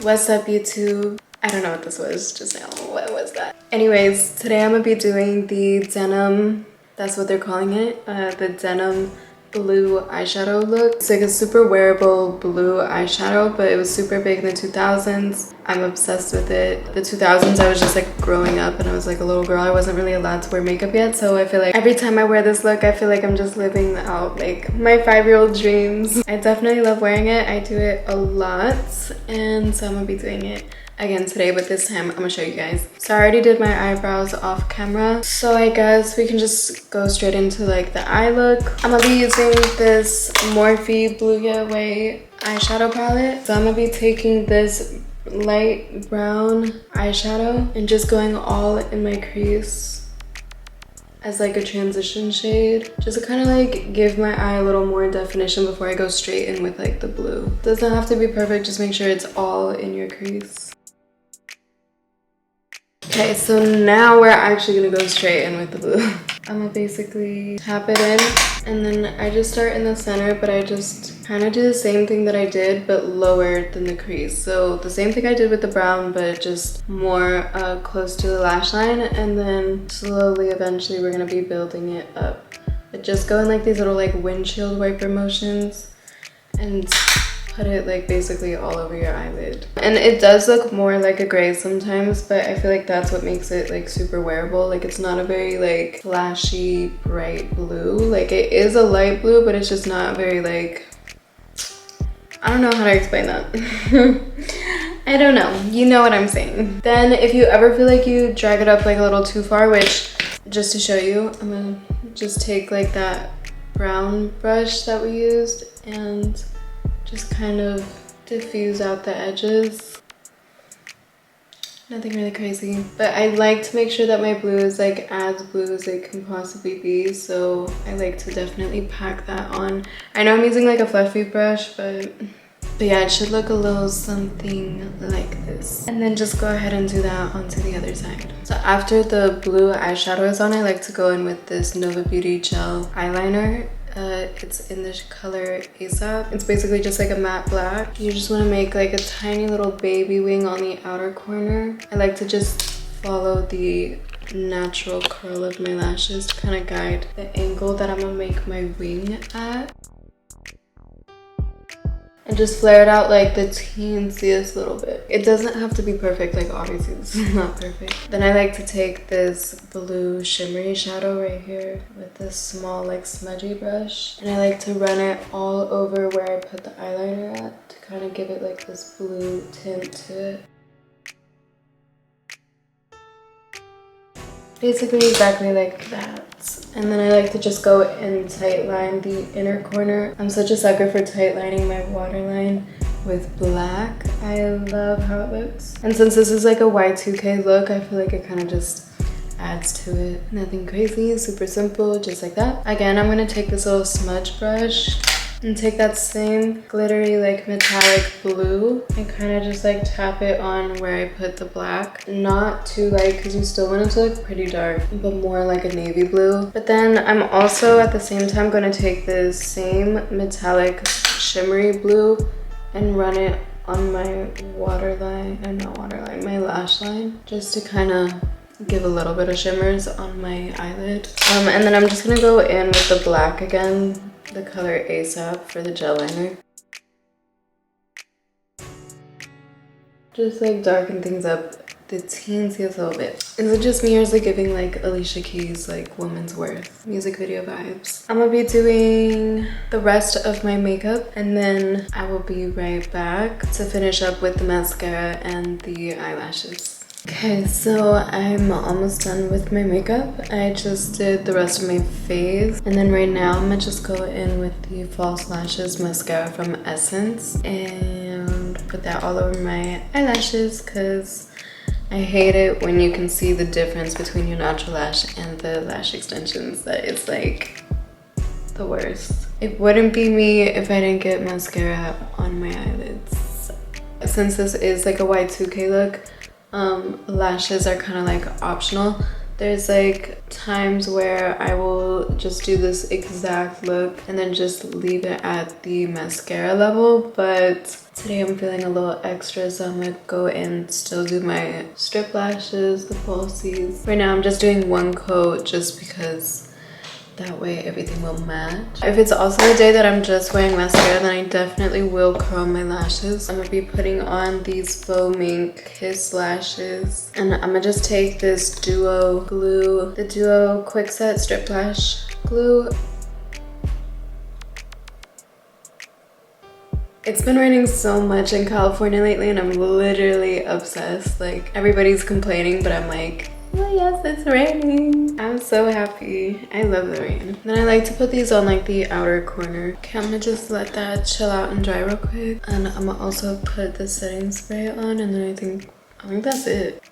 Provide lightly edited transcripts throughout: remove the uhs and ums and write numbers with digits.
What's up, YouTube? I don't know what this was just now. What was that? Anyways, today I'm gonna be doing the denim, that's what they're calling it, the denim blue eyeshadow look. It's like a super wearable blue eyeshadow, but it was super big in the 2000s. I'm obsessed with it. The 2000s, I was just like growing up and I was like a little girl. I wasn't really allowed to wear makeup yet, so I feel like every time I wear this look, I feel like I'm just living out like my 5-year-old dreams. I definitely love wearing it. I do it a lot, and so I'm gonna be doing it again today, but this time I'm gonna show you guys. So I already did my eyebrows off camera, so I guess we can just go straight into like the eye look. I'm gonna be using this Morphe Blue Getaway eyeshadow palette. So I'm gonna be taking this light brown eyeshadow and just going all in my crease as like a transition shade, just to kind of like give my eye a little more definition before I go straight in with like the blue. Doesn't have to be perfect, just make sure it's all in your crease. Okay, so now we're actually gonna go straight in with the blue. I'm gonna basically tap it in, and then I just start in the center, but I just kind of do the same thing that I did, but lower than the crease. So the same thing I did with the brown, but just more close to the lash line, and then slowly, eventually, we're gonna be building it up. But just go in like these little like windshield wiper motions, and put it like basically all over your eyelid. And it does look more like a gray sometimes, but I feel like that's what makes it like super wearable. Like it's not a very like flashy bright blue. Like it is a light blue, but it's just not very like, I don't know how to explain that. I don't know, you know what I'm saying. Then if you ever feel like you drag it up like a little too far, which just to show you, I'm gonna just take like that brown brush that we used and just kind of diffuse out the edges. Nothing really crazy, but I like to make sure that my blue is like as blue as it can possibly be, so I like to definitely pack that on. I know I'm using like a fluffy brush, but yeah, it should look a little something like this. And then just go ahead and do that onto the other side. So after the blue eyeshadow is on, I like to go in with this Nova Beauty Gel eyeliner. It's in the color ASAP. It's basically just like a matte black. You just want to make like a tiny little baby wing on the outer corner. I like to just follow the natural curl of my lashes to kind of guide the angle that I'm gonna make my wing at. And just flare it out like the teensiest little bit. It doesn't have to be perfect, like obviously this is not perfect. Then I like to take this blue shimmery shadow right here with this small like smudgy brush. And I like to run it all over where I put the eyeliner at to kind of give it like this blue tint to it. Basically exactly like that. And then I like to just go and tight line the inner corner. I'm such a sucker for tight lining my waterline with black. I love how it looks. And since this is like a Y2k look, I feel like it kind of just adds to it. Nothing crazy, super simple, just like that. Again, I'm gonna take this little smudge brush and take that same glittery like metallic blue and kind of just like tap it on where I put the black. Not too light because you still want it to look pretty dark, but more like a navy blue. But then I'm also at the same time going to take this same metallic shimmery blue and run it on my waterline, and not waterline, my lash line, just to kind of give a little bit of shimmers on my eyelid. And then I'm just gonna go in with the black again, the color ASAP for the gel liner. Just like darken things up the teensiest little bit. Is it just me, or is it giving like Alicia Keys like Woman's Worth music video vibes? I'm gonna be doing the rest of my makeup, and then I will be right back to finish up with the mascara and the eyelashes. Okay, so I'm almost done with my makeup. I just did the rest of my face, and then right now I'm gonna just go in with the False Lashes mascara from Essence and put that all over my eyelashes because I hate it when you can see the difference between your natural lash and the lash extensions. That is like the worst. It wouldn't be me if I didn't get mascara on my eyelids. Since this is like a Y2k look, lashes are kind of like optional, There's like times where I will just do this exact look and then just leave it at the mascara level, but today I'm feeling a little extra, so I'm gonna go and still do my strip lashes, the falsies. Right now I'm just doing one coat just because that way everything will match. If it's also the day that I'm just wearing mascara, then I definitely will curl my lashes. I'm gonna be putting on these faux mink Kiss lashes, and I'm gonna just take this Duo glue, the Duo Quick Set Strip Lash glue. It's been raining so much in California lately and I'm literally obsessed. Like, everybody's complaining, but I'm like, oh yes, it's raining. I'm so happy. I love the rain. Then I like to put these on like the outer corner. Okay, I'm gonna just let that chill out and dry real quick. And I'm gonna also put the setting spray on, and then I think that's it.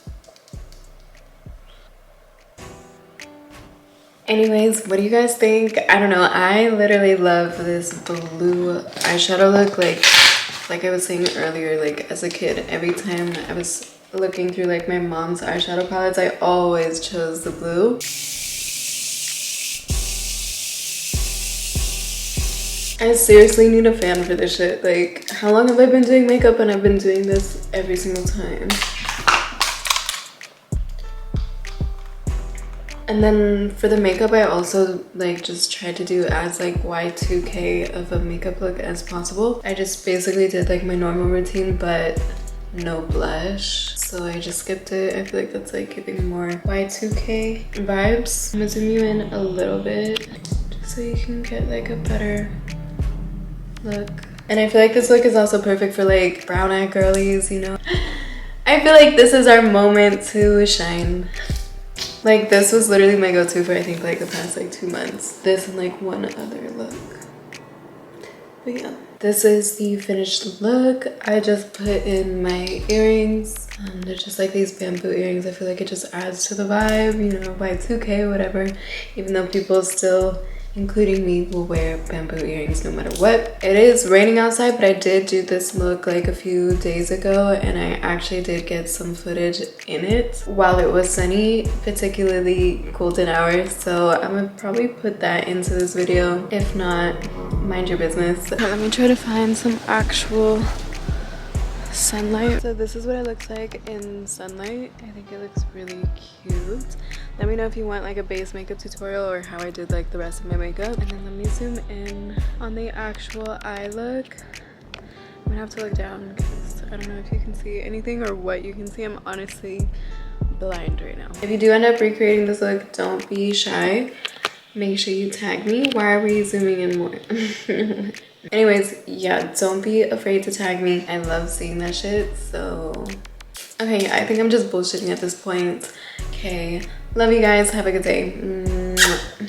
Anyways, what do you guys think? I don't know, I literally love this blue eyeshadow look. Like I was saying earlier, like as a kid, every time I was looking through like my mom's eyeshadow palettes, I always chose the blue. I seriously need a fan for this shit. Like, how long have I been doing makeup and I've been doing this every single time? And then for the makeup, I also like just tried to do as like Y2k of a makeup look as possible. I just basically did like my normal routine, but no blush. So I just skipped it. I feel like that's like giving more Y2k vibes. I'm gonna zoom you in a little bit just so you can get like a better look. And I feel like this look is also perfect for like brown eye girlies, you know? I feel like this is our moment to shine. Like, this was literally my go-to for I think like the past like 2 months. This and like one other look. But yeah, this is the finished look. I just put in my earrings. They're just like these bamboo earrings. I feel like it just adds to the vibe, you know, Y2k, whatever. Even though people still, including me, will wear bamboo earrings no matter what. It is raining outside, but I did do this look like a few days ago, and I actually did get some footage in it while it was sunny, particularly golden hours. So I'm gonna probably put that into this video. If not, mind your business. Let me try to find some actual sunlight. So this is what it looks like in sunlight. I think it looks really cute. Let me know if you want like a base makeup tutorial or how I did like the rest of my makeup. And then let me zoom in on the actual eye look. I'm gonna have to look down because I don't know if you can see anything or what you can see. I'm honestly blind right now. If you do end up recreating this look, don't be shy. Make sure you tag me. Why are we zooming in more? Anyways, yeah, don't be afraid to tag me. I love seeing that shit. So okay, I think I'm just bullshitting at this point. Okay, love you guys. Have a good day.